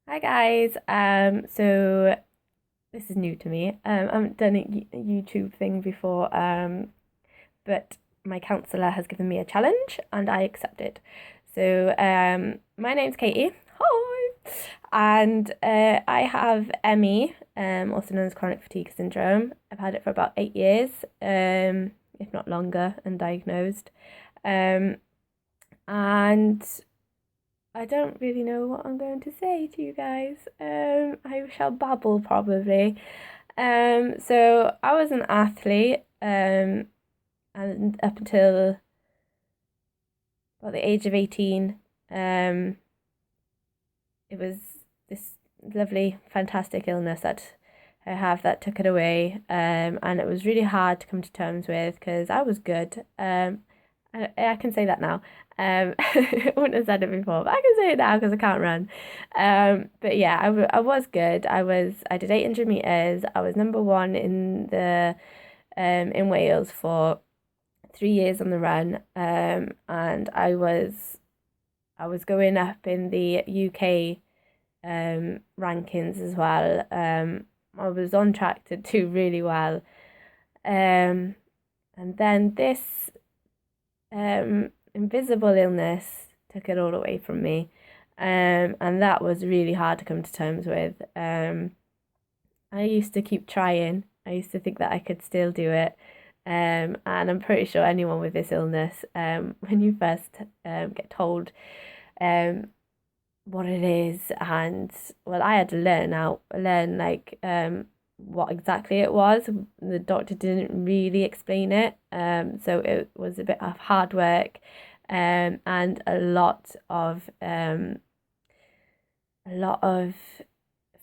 Hi guys. So this is new to me. I haven't done a YouTube thing before. But my counselor has given me a challenge and I accepted. So my name's Katie. Hi. And I have ME, also known as chronic fatigue syndrome. I've had it for about 8 years, if not longer, undiagnosed. Um, and I don't really know what I'm going to say to you guys. I shall babble probably. So I was an athlete, and up until about the age of 18, um, it was this lovely, fantastic illness that I have that took it away. And it was really hard to come to terms with because I was good. I can say that now. I wouldn't have said it before, but I can say it now because I can't run. But yeah, I was good. I did 800 meters. I was number one in Wales for 3 years on the run. And I was going up in the UK rankings as well. I was on track to do really well. Um, and then this invisible illness took it all away from me. And that was really hard to come to terms with. I used to keep trying. I used to think that I could still do it. And I'm pretty sure anyone with this illness, when you first get told um, what it is, and well, I had to learn like what exactly it was. The doctor didn't really explain it, so it was a bit of hard work, and a lot of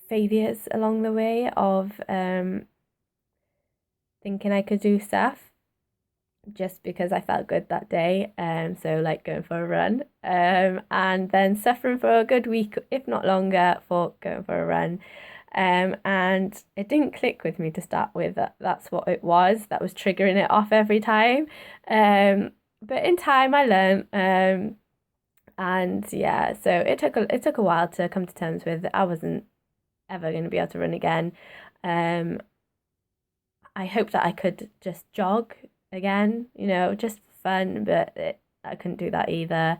failures along the way of thinking I could do stuff just because I felt good that day. So like going for a run, and then suffering for a good week, if not longer, for going for a run. And it didn't click with me to start with. That's what it was that was triggering it off every time. But in time I learned. And yeah, so it took a while to come to terms with. I wasn't ever going to be able to run again. Um, I hope that I could just jog again, just for fun, but I couldn't do that either.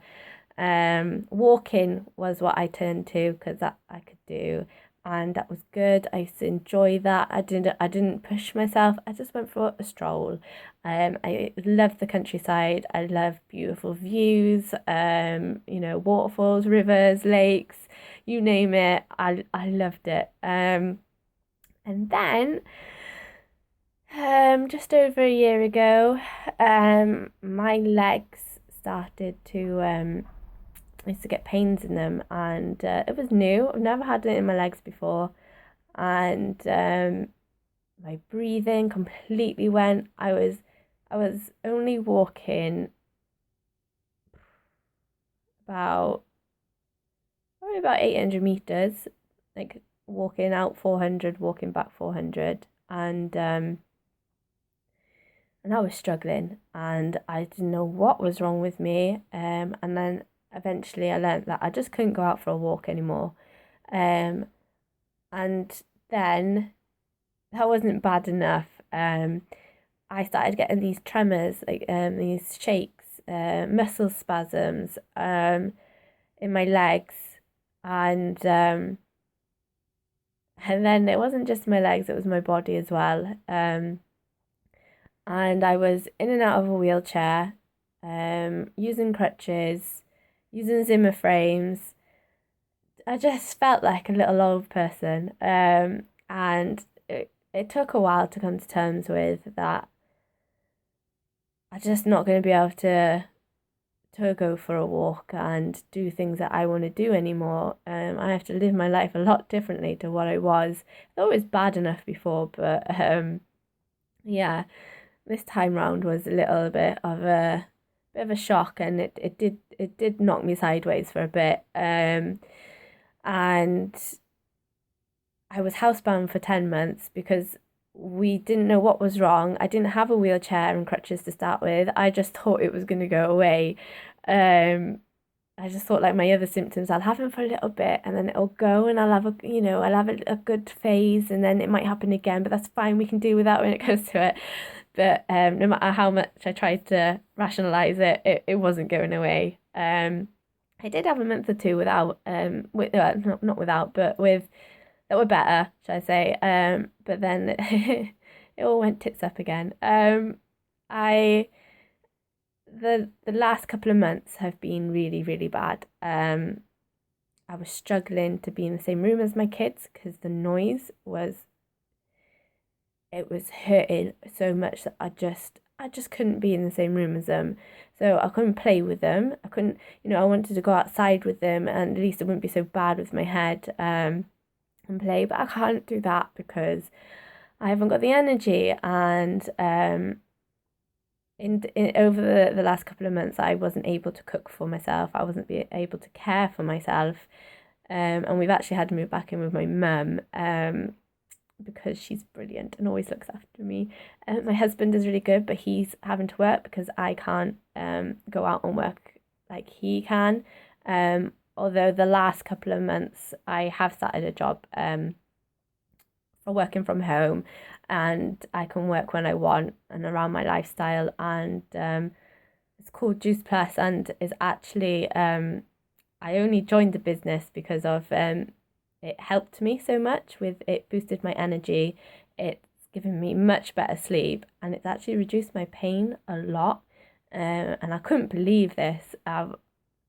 Walking was what I turned to because that I could do, and that was good. I used to enjoy that. I didn't push myself. I just went for a stroll. I love the countryside. I love beautiful views. Waterfalls, rivers, lakes, you name it. I loved it. And then just over a year ago, my legs started to I used to get pains in them, and it was new. I've never had it in my legs before, and my breathing completely went. I was only walking about probably about 800 meters, like walking out 400, walking back 400, and I was struggling and I didn't know what was wrong with me. And then eventually I learned that I just couldn't go out for a walk anymore. Um, and then that wasn't bad enough. I started getting these tremors, like these shakes, muscle spasms, in my legs, and and then it wasn't just my legs; it was my body as well. And I was in and out of a wheelchair, using crutches, using Zimmer frames. I just felt like a little old person, and it took a while to come to terms with that. I'm just not going to be able to go for a walk and do things that I want to do anymore. I have to live my life a lot differently to what I was. It was bad enough before, but yeah, this time round was a little bit of a shock, and it did knock me sideways for a bit. And I was housebound for 10 months because we didn't know what was wrong. I didn't have a wheelchair and crutches to start with. I just thought it was going to go away. Um, I just thought like my other symptoms, I'll have them for a little bit and then it'll go and I'll have I'll have a good phase and then it might happen again, but that's fine. We can deal with that when it comes to it. But no matter how much I tried to rationalize it, it wasn't going away. I did have a month or two without, not without, but with that were better, should I say. But then it all went tits up again. I the last couple of months have been really, really bad. I was struggling to be in the same room as my kids because the noise was it was hurting so much that I just couldn't be in the same room as them. So I couldn't play with them. I couldn't, I wanted to go outside with them and at least it wouldn't be so bad with my head and play, but I can't do that because I haven't got the energy. And in over the last couple of months, I wasn't able to cook for myself. I wasn't able to care for myself. And we've actually had to move back in with my mum because she's brilliant and always looks after me. My husband is really good, but he's having to work because I can't go out and work like he can. Although the last couple of months I have started a job for working from home and I can work when I want and around my lifestyle, and it's called Juice Plus and is actually I only joined the business because of it helped me so much with it boosted my energy, it's given me much better sleep, and it's actually reduced my pain a lot. And I couldn't believe this. I'm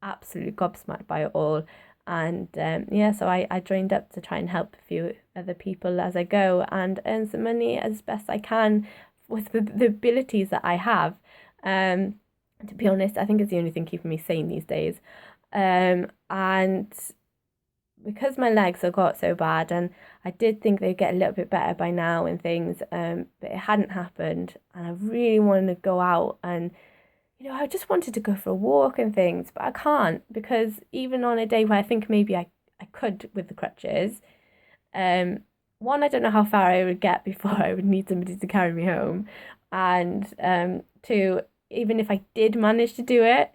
absolutely gobsmacked by it all. And so I joined up to try and help a few other people as I go and earn some money as best I can with the abilities that I have. To be honest, I think it's the only thing keeping me sane these days. And because my legs have got so bad, and I did think they'd get a little bit better by now and things, but it hadn't happened. And I really wanted to go out and I just wanted to go for a walk and things, but I can't because even on a day where I think maybe I could with the crutches, one, I don't know how far I would get before I would need somebody to carry me home. And two, even if I did manage to do it,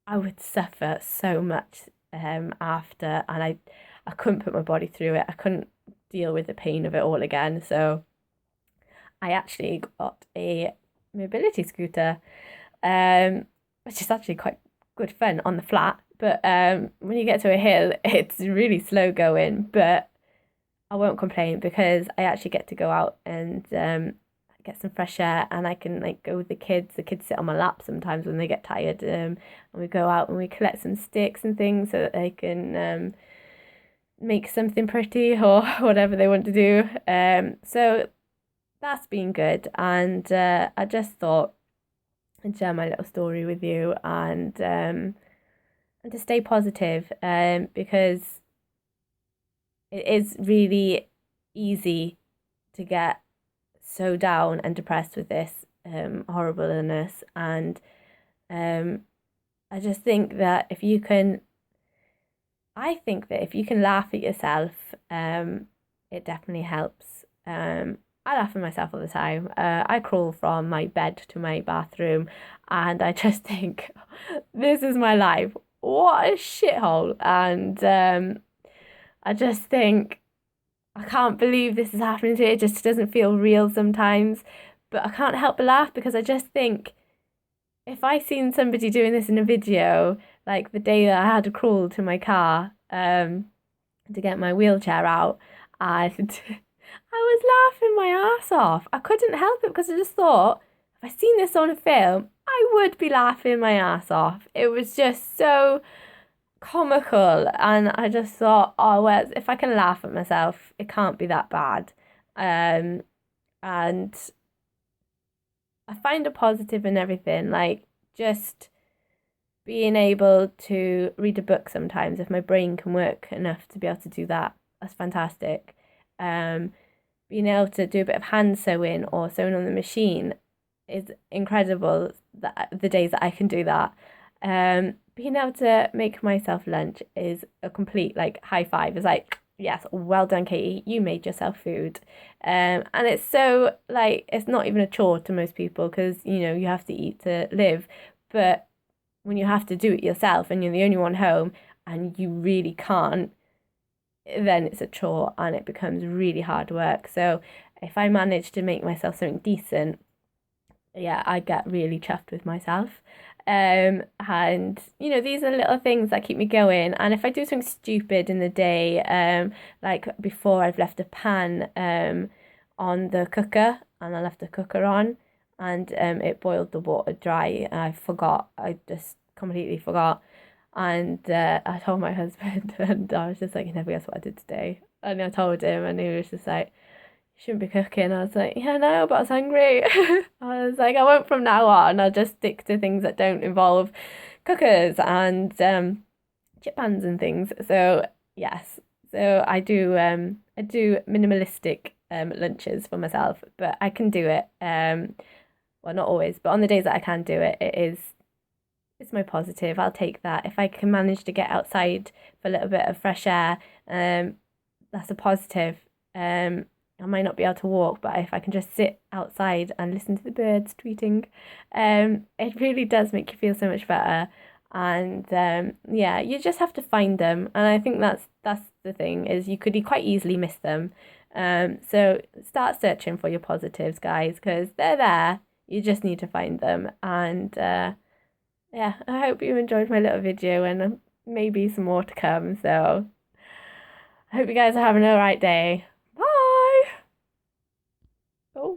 I would suffer so much after, and I couldn't put my body through it. I couldn't deal with the pain of it all again. So I actually got a mobility scooter, which is actually quite good fun on the flat. But when you get to a hill, it's really slow going. But I won't complain because I actually get to go out and get some fresh air, and I can like go with the kids. The kids sit on my lap sometimes when they get tired, and we go out and we collect some sticks and things so that they can make something pretty or whatever they want to do. So that's been good, and I just thought I'd share my little story with you and to stay positive, because it is really easy to get so down and depressed with this horrible illness. And I just think that I think that if you can laugh at yourself, it definitely helps. I laugh at myself all the time. I crawl from my bed to my bathroom and I just think, this is my life. What a shithole. And I just think, I can't believe this is happening to me. It just doesn't feel real sometimes. But I can't help but laugh because I just think, if I seen somebody doing this in a video, like the day that I had to crawl to my car to get my wheelchair out, and I was laughing my ass off. I couldn't help it because I just thought, if I seen this on a film, I would be laughing my ass off. It was just so comical, and I just thought, oh well, if I can laugh at myself, it can't be that bad. And I find a positive in everything, like just being able to read a book sometimes. If my brain can work enough to be able to do that, that's fantastic. Being able to do a bit of hand sewing or sewing on the machine is incredible. The days that I can do that. Being able to make myself lunch is a complete like high five. It's like, yes, well done, Katie. You made yourself food. And it's so like it's not even a chore to most people because you have to eat to live. But when you have to do it yourself and you're the only one home and you really can't, then it's a chore and it becomes really hard work. So if I manage to make myself something decent, yeah, I get really chuffed with myself. And these are little things that keep me going. And if I do something stupid in the day, like before I've left a pan on the cooker and I left the cooker on and it boiled the water dry and I forgot. I just completely forgot. And I told my husband and I was just like, you never guess what I did today. And I told him and he was just like, shouldn't be cooking. I was like, yeah, no, but I was hungry. I was like, I won't from now on. I'll just stick to things that don't involve cookers and chip pans and things. So yes, so I do minimalistic lunches for myself, but I can do it. Well, not always, but on the days that I can do it, it's my positive. I'll take that. If I can manage to get outside for a little bit of fresh air, that's a positive. I might not be able to walk, but if I can just sit outside and listen to the birds tweeting, it really does make you feel so much better. And yeah, you just have to find them. And I think that's the thing is you could quite easily miss them. So start searching for your positives, guys, because they're there. You just need to find them. And yeah, I hope you enjoyed my little video and maybe some more to come. So I hope you guys are having a right day.